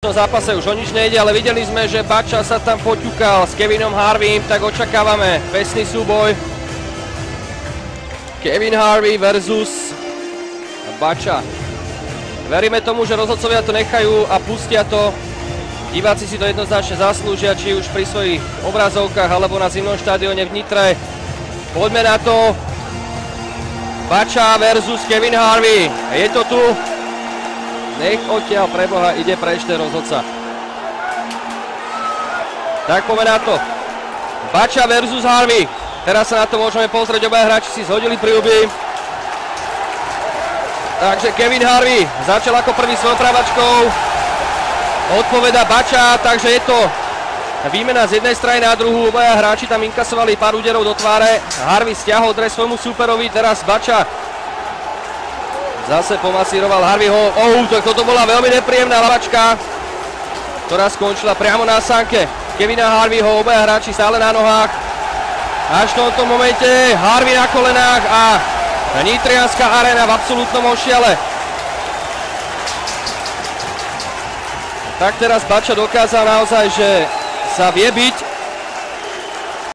V zápase už o nič nejde, ale videli sme, že Bača sa tam poťukal s Kevinom Harveym, tak očakávame pesný súboj. Kevin Harvey versus Bača. Veríme tomu, že rozhodcovia to nechajú a pustia to. Diváci si to jednoznačne zaslúžia, či už pri svojich obrazovkách alebo na zimnom štádione v Nitre. Poďme na to. Bača versus Kevin Harvey. Je to tu. Nech odtiaľ preboha ide preč ten rozhodca. Tak poďme na to. Bača versus Harvey. Teraz sa na to môžeme pozrieť, obaja hráči si zhodili príľuby. Takže Kevin Harvey začal ako prvý svojou pravačkou. Odpoveda Bača, takže je to výmena z jednej strany na druhú. Obaja hráči tam inkasovali pár úderov do tváre. Harvey stiahol dres svojmu súperovi, teraz Bača zase pomasíroval Harveyho. Toto bola veľmi nepríjemná lavačka, ktorá skončila priamo na sánke Kevina Harveyho. Obaja hráči stále na nohách. Až v tomto momente Harvey na kolenách a Nitrianská arena v absolútnom ošiale. Tak teraz Bača dokázal naozaj, že sa vie byť